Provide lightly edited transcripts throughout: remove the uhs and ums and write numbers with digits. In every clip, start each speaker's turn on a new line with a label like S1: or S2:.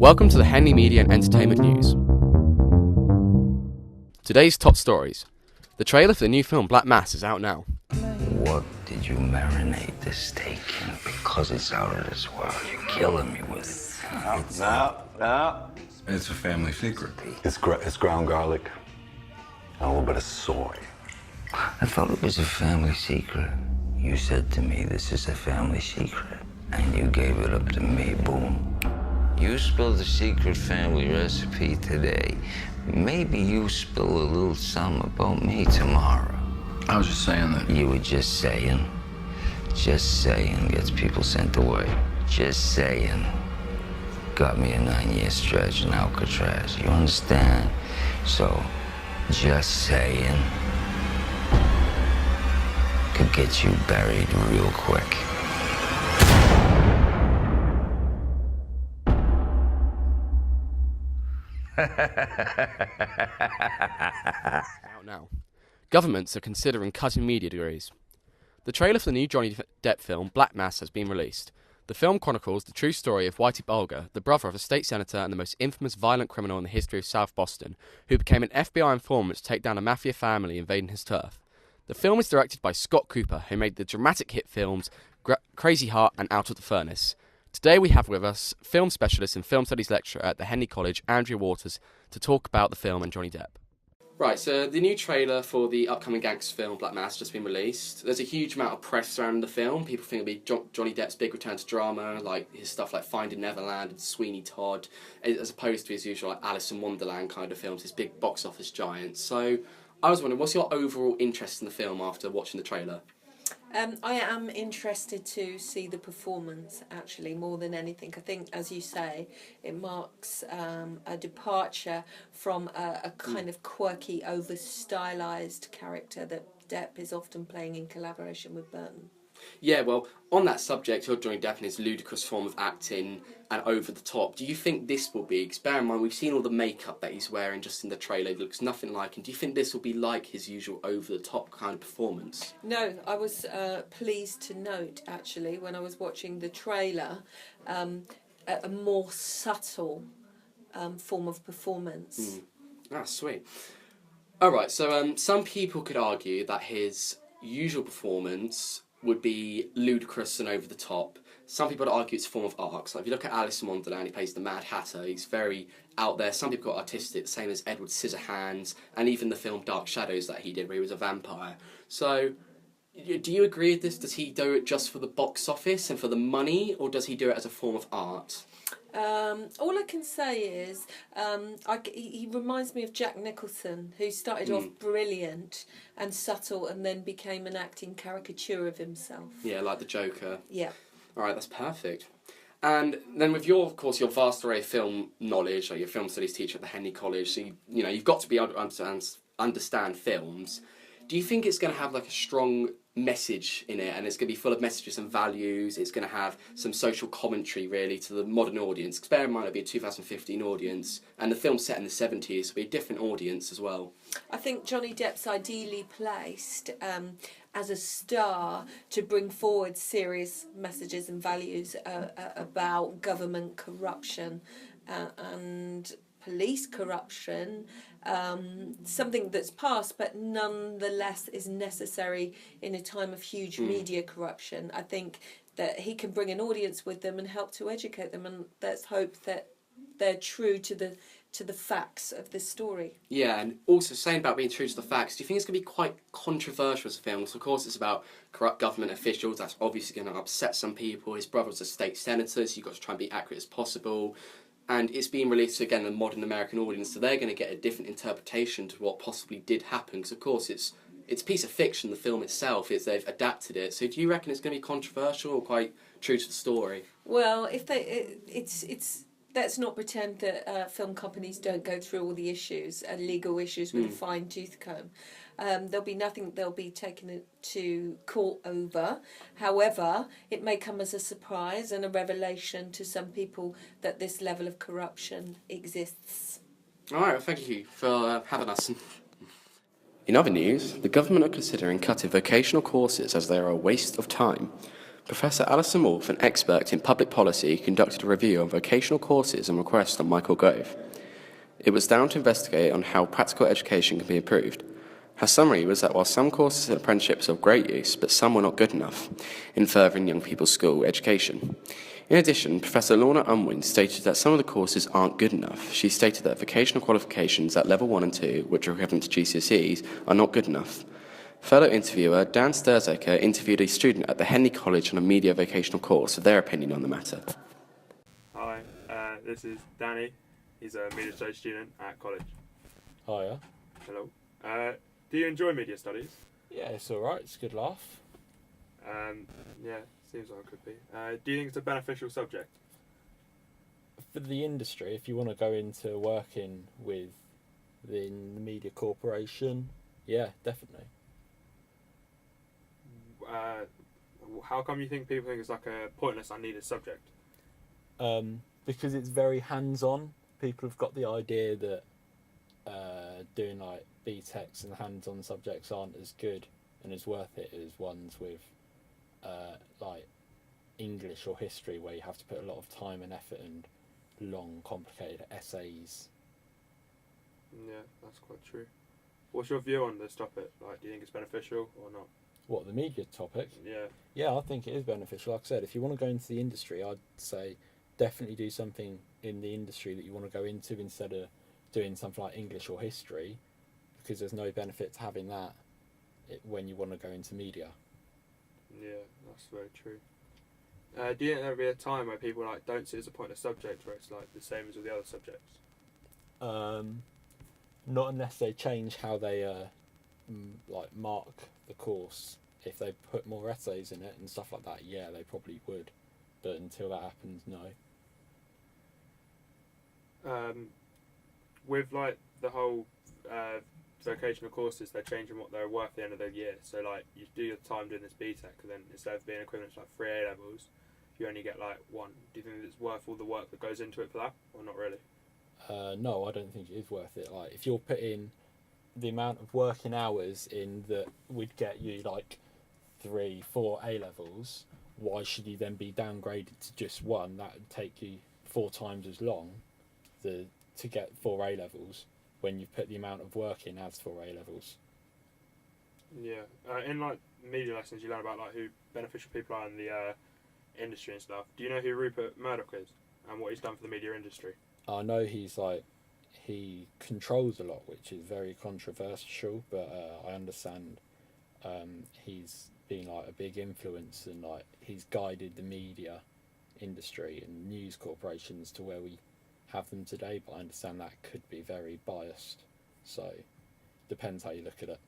S1: Welcome to the Henley Media and Entertainment News. Today's top stories. The trailer for the new film Black Mass is out now.
S2: What did you marinate this steak in? Because it's out of this world. You're killing me with.
S3: No.
S4: It's a family secret.
S3: It's ground garlic and a little bit of soy.
S2: I thought it was a family secret. You said to me, this is a family secret. And you gave it up to me, boom. You spilled the secret family recipe today. Maybe you spill a little something about me tomorrow.
S4: I was just saying that.
S2: You were just saying. Just saying gets people sent away. Just saying. Got me a 9-year stretch in Alcatraz. You understand? So, just saying could get you buried real quick.
S1: Out now. Governments are considering cutting media degrees. The trailer for the new Johnny Depp film Black Mass has been released. The film chronicles the true story of Whitey Bulger, the brother of a state senator and the most infamous violent criminal in the history of South Boston, who became an FBI informant to take down a mafia family invading his turf. The film is directed by Scott Cooper, who made the dramatic hit films Crazy Heart and Out of the Furnace. Today we have with us film specialist and film studies lecturer at the Henley College, Andrea Waters, to talk about the film and Johnny Depp. Right, so the new trailer for the upcoming gangster film Black Mass has just been released. There's a huge amount of press surrounding the film. People think it'll be Johnny Depp's big return to drama, like his stuff like Finding Neverland and Sweeney Todd, as opposed to his usual like Alice in Wonderland kind of films, his big box office giants. So I was wondering, what's your overall interest in the film after watching the trailer?
S5: I am interested to see the performance, actually, more than anything. I think, as you say, it marks a departure from a kind of quirky, over-stylised character that Depp is often playing in collaboration with Burton.
S1: Yeah, well, on that subject, you're Johnny Depp in his ludicrous form of acting and over the top. Do you think this will be, because bear in mind, we've seen all the makeup that he's wearing just in the trailer, it looks nothing like him. Do you think this will be like his usual over the top kind of performance?
S5: No, I was pleased to note, actually, when I was watching the trailer, a more subtle form of performance.
S1: Ah, sweet. Alright, so some people could argue that his usual performance would be ludicrous and over the top. Some people would argue it's a form of art. So if you look at Alice in Wonderland, he plays the Mad Hatter. He's very out there. Some people got artistic, the same as Edward Scissorhands, and even the film Dark Shadows that he did, where he was a vampire. So, do you agree with this? Does he do it just for the box office and for the money, or does he do it as a form of art?
S5: All I can say is he reminds me of Jack Nicholson, who started off brilliant and subtle and then became an acting caricature of himself.
S1: Yeah, like the Joker.
S5: Yeah.
S1: All right, that's perfect. And then with your vast array of film knowledge, like your film studies teacher at the Henley College, so you've got to be able to understand films. Do you think it's going to have like a strong message in it, and it's going to be full of messages and values? It's going to have some social commentary really to the modern audience, because bear in mind it'll be a 2015 audience, and the film's set in the 70s, so it'll be a different audience as well.
S5: I think Johnny Depp's ideally placed as a star to bring forward serious messages and values about government corruption and police corruption, something that's past but nonetheless is necessary in a time of huge media corruption. I think that he can bring an audience with them and help to educate them, and let's hope that they're true to the facts of this story.
S1: Yeah, and also saying about being true to the facts, do you think it's going to be quite controversial as a film? So of course it's about corrupt government officials, that's obviously going to upset some people. His brother's a state senator, so you've got to try and be accurate as possible. And it's being released to, again, a modern American audience, so they're going to get a different interpretation to what possibly did happen. Because, of course, it's a piece of fiction, the film itself, they've adapted it. So do you reckon it's going to be controversial or quite true to the story?
S5: Well, let's not pretend that film companies don't go through all the issues, legal issues with a fine-tooth comb. There'll be nothing they'll be taken to court over. However, it may come as a surprise and a revelation to some people that this level of corruption exists.
S1: All right, well, thank you for having us. In other news, the government are considering cutting vocational courses as they are a waste of time. Professor Alison Wolfe, an expert in public policy, conducted a review of vocational courses and requests on Michael Gove. It was down to investigate on how practical education can be improved. Her summary was that while some courses and apprenticeships are of great use, but some were not good enough in furthering young people's school education. In addition, Professor Lorna Unwin stated that some of the courses aren't good enough. She stated that vocational qualifications at level 1 and 2, which are equivalent to GCSEs, are not good enough. Fellow interviewer Dan Sturzaker interviewed a student at the Henley College on a media vocational course for their opinion on the matter.
S6: Hi, this is Danny. He's a media studies student at college.
S7: Hiya.
S6: Hello. Do you enjoy media studies?
S7: Yeah, it's alright, it's a good laugh.
S6: Yeah, seems like it could be. Do you think it's a beneficial subject?
S7: For the industry, if you want to go into working within the media corporation, yeah, definitely.
S6: How come you think people think it's like a pointless, unneeded subject?
S7: Because it's very hands-on. People have got the idea that doing like BTECs and hands-on subjects aren't as good and as worth it as ones with like English or history, where you have to put a lot of time and effort and long, complicated essays.
S6: Yeah, that's quite true. What's your view on this topic? Like, do you think it's beneficial or not?
S7: What, the media topic?
S6: Yeah.
S7: Yeah, I think it is beneficial. Like I said, if you want to go into the industry, I'd say definitely do something in the industry that you want to go into instead of doing something like English or history, because there's no benefit to having that when you want to go into media.
S6: Yeah, that's very true. Do you think there'll be a time where people like don't see it as a pointless subject, where it's like the same as all the other subjects?
S7: Not unless they change how they like mark the course. If they put more essays in it and stuff like that, yeah, they probably would. But until that happens, no.
S6: With like the whole vocational courses, they're changing what they're worth at the end of the year. So like you do your time doing this BTEC, and then instead of being equivalent to like 3 A levels, you only get like 1. Do you think it's worth all the work that goes into it for that, or not really?
S7: No, I don't think it is worth it. Like, if you're putting the amount of working hours in that would get you like 3, 4 A levels, why should you then be downgraded to just 1? That would take you 4 times as long to get 4 A levels when you put the amount of work in as 4 A levels.
S6: Yeah. In like media lessons, you learn about like who beneficial people are in the industry and stuff. Do you know who Rupert Murdoch is and what he's done for the media industry?
S7: I know he controls a lot, which is very controversial, but I understand he's been like a big influence, and like he's guided the media industry and news corporations to where we have them today, but I understand that could be very biased, so depends how you look at it.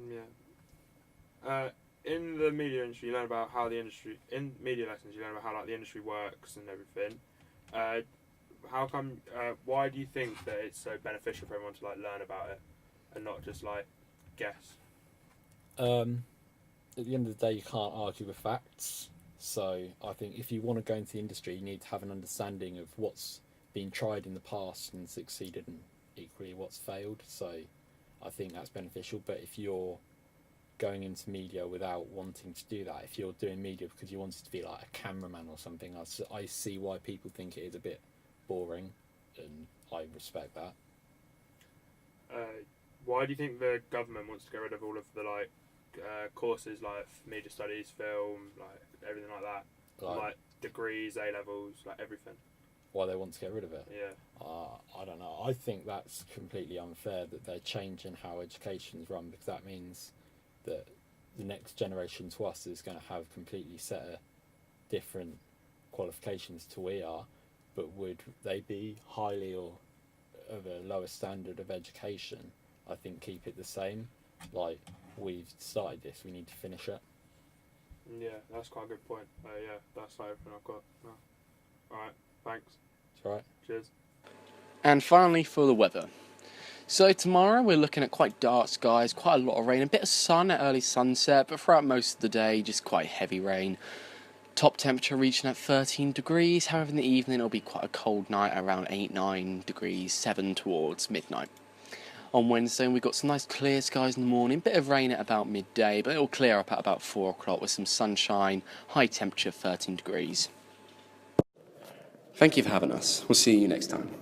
S6: Yeah. In the media industry, you learn about how the industry, in media lessons, you learn about how like the industry works and everything. How come? Why do you think that it's so beneficial for everyone to like learn about it and not just like guess?
S7: At the end of the day, you can't argue with facts. So I think if you want to go into the industry, you need to have an understanding of what's been tried in the past and succeeded, and equally what's failed. So I think that's beneficial. But if you're going into media without wanting to do that, if you're doing media because you wanted to be like a cameraman or something, I see why people think it is a bit boring, and I respect that.
S6: Why do you think the government wants to get rid of all of the like courses like media studies, film, like everything like that, like degrees, A levels, like everything?
S7: Why they want to get rid of it?
S6: Yeah.
S7: I don't know. I think that's completely unfair that they're changing how education's run, because that means that the next generation to us is going to have completely set a different qualifications to we are, but would they be highly or of a lower standard of education? I think keep it the same. Like, we've started this, we need to finish it.
S6: Yeah, that's quite a good point. Yeah, that's everything I've got. No. Alright, thanks.
S7: It's alright.
S6: Cheers.
S1: And finally, for the weather. So tomorrow we're looking at quite dark skies, quite a lot of rain, a bit of sun at early sunset, but throughout most of the day just quite heavy rain. Top temperature reaching at 13 degrees, however in the evening it'll be quite a cold night, around 8-9 degrees, 7 towards midnight. on Wednesday, and we've got some nice clear skies in the morning, bit of rain at about midday, but it'll clear up at about 4 o'clock with some sunshine, high temperature 13 degrees. Thank you for having us. We'll see you next time.